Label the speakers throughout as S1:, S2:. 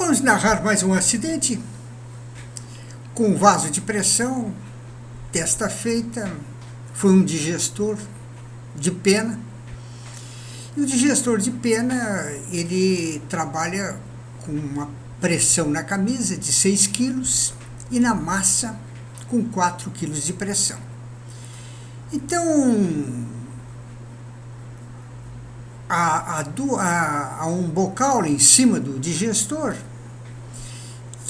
S1: Vamos narrar mais um acidente com vaso de pressão. Desta feita foi um digestor de pena. E o digestor de pena, ele trabalha com uma pressão na camisa de 6 quilos e na massa com 4 quilos de pressão. Então, há um bocal em cima do digestor,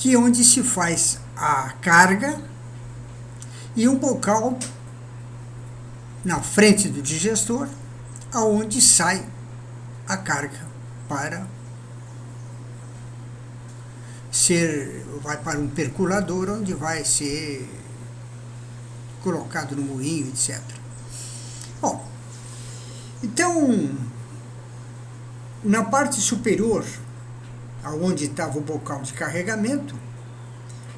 S1: que é onde se faz a carga, e um bocal na frente do digestor, aonde sai a carga vai para um percolador, onde vai ser colocado no moinho, etc. Bom, então, na parte superior, aonde estava o bocal de carregamento,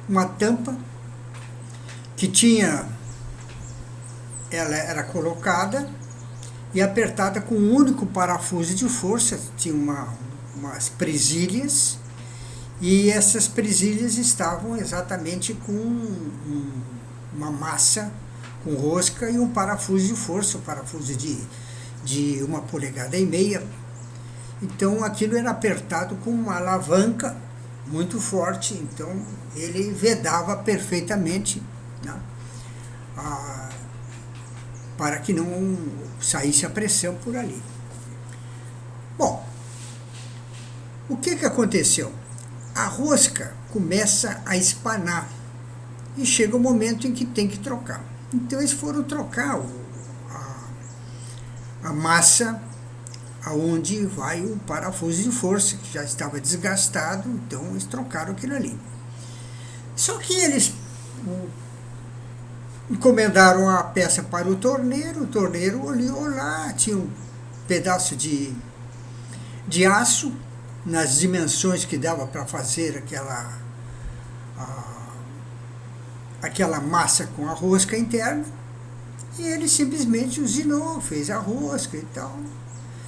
S1: uma tampa que ela era colocada e apertada com um único parafuso de força. Tinha umas presilhas, e essas presilhas estavam exatamente com uma massa com rosca e um parafuso de força, um parafuso de 1,5 polegadas. Então aquilo era apertado com uma alavanca muito forte, então ele vedava perfeitamente, né, para que não saísse a pressão por ali. Bom, o que aconteceu? A rosca começa a espanar e chega o momento em que tem que trocar. Então eles foram trocar a massa aonde vai o parafuso de força, que já estava desgastado, então eles trocaram aquilo ali. Só que eles encomendaram a peça para o torneiro olhou lá, tinha um pedaço de aço, nas dimensões que dava para fazer aquela massa com a rosca interna, e ele simplesmente usinou, fez a rosca e tal,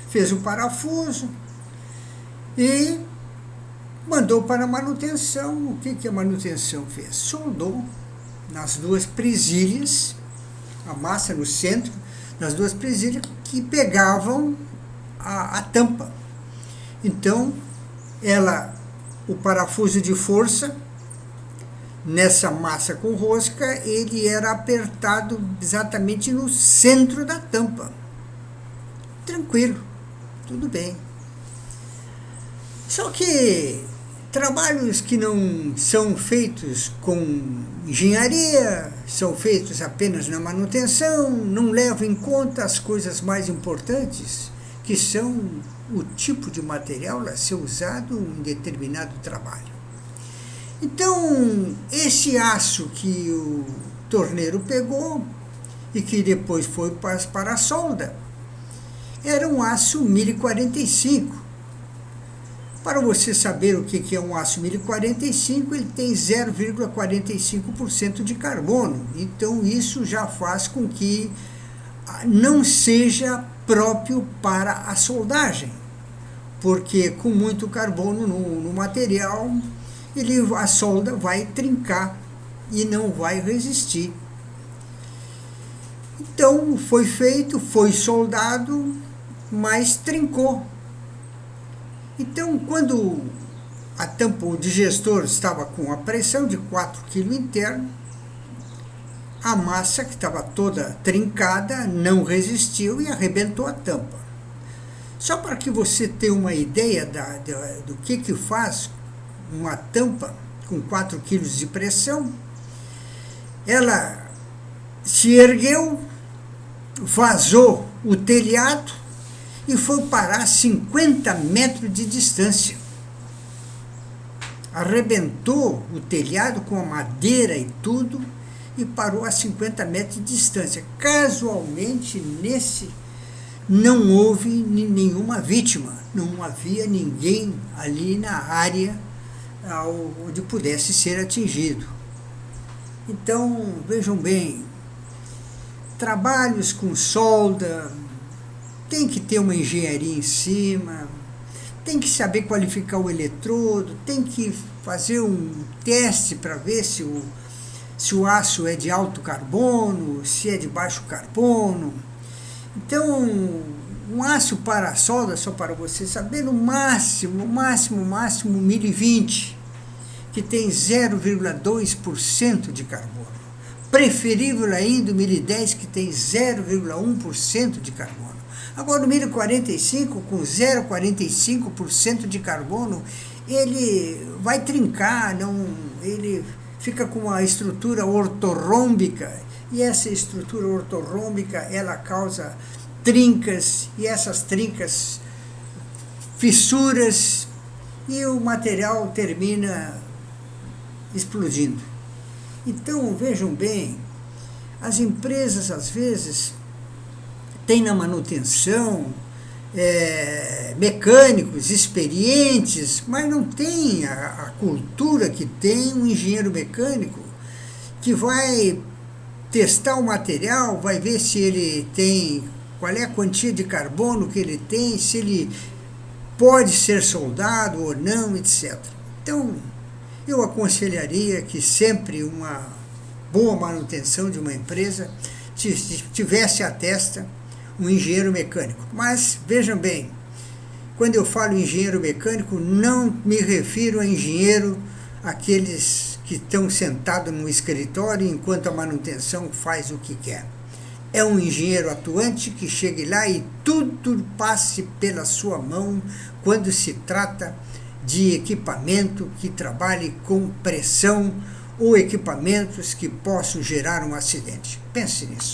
S1: fez o parafuso e mandou para a manutenção. O que a manutenção fez? Soldou nas duas presilhas, a massa no centro, nas duas presilhas que pegavam a tampa. Então, o parafuso de força, nessa massa com rosca, ele era apertado exatamente no centro da tampa. Tranquilo, tudo bem. Só que trabalhos que não são feitos com engenharia, são feitos apenas na manutenção, não levam em conta as coisas mais importantes, que são o tipo de material a ser usado em determinado trabalho. Então, esse aço que o torneiro pegou e que depois foi para a solda, era um aço 1045. Para você saber o que é um aço 1045, ele tem 0,45% de carbono. Então, isso já faz com que não seja próprio para a soldagem, porque com muito carbono no material, a solda vai trincar e não vai resistir. Então foi feito, foi soldado, mas trincou. Então, quando a tampa, o digestor, estava com a pressão de 4 kg interno, a massa, que estava toda trincada, não resistiu e arrebentou a tampa. Só para que você tenha uma ideia do que faz uma tampa com 4 kg de pressão, ela se ergueu, vazou o telhado e foi parar a 50 metros de distância. Arrebentou o telhado com a madeira e tudo, e parou a 50 metros de distância. Casualmente, não houve nenhuma vítima, não havia ninguém ali na área onde pudesse ser atingido. Então, vejam bem, trabalhos com solda, tem que ter uma engenharia em cima, tem que saber qualificar o eletrodo, tem que fazer um teste para ver se o aço é de alto carbono, se é de baixo carbono. Então, um aço para solda, só para você saber, no máximo 1020, que tem 0,2% de carbono. Preferível ainda o 1010, que tem 0,1% de carbono. Agora, o 1045, com 0,45% de carbono, ele vai trincar, ele fica com uma estrutura ortorrômbica, e essa estrutura ortorrômbica, ela causa trincas, e essas trincas, fissuras, e o material termina explodindo. Então, vejam bem, as empresas, às vezes, têm na manutenção mecânicos experientes, mas não tem a cultura que tem um engenheiro mecânico que vai testar o material, vai ver se ele tem, qual é a quantia de carbono que ele tem, se ele pode ser soldado ou não, etc. Então, eu aconselharia que sempre uma boa manutenção de uma empresa tivesse à testa um engenheiro mecânico. Mas, vejam bem, quando eu falo engenheiro mecânico, não me refiro a engenheiro, aqueles que estão sentados no escritório enquanto a manutenção faz o que quer. É um engenheiro atuante que chegue lá e tudo passe pela sua mão quando se trata de equipamento que trabalhe com pressão ou equipamentos que possam gerar um acidente. Pense nisso.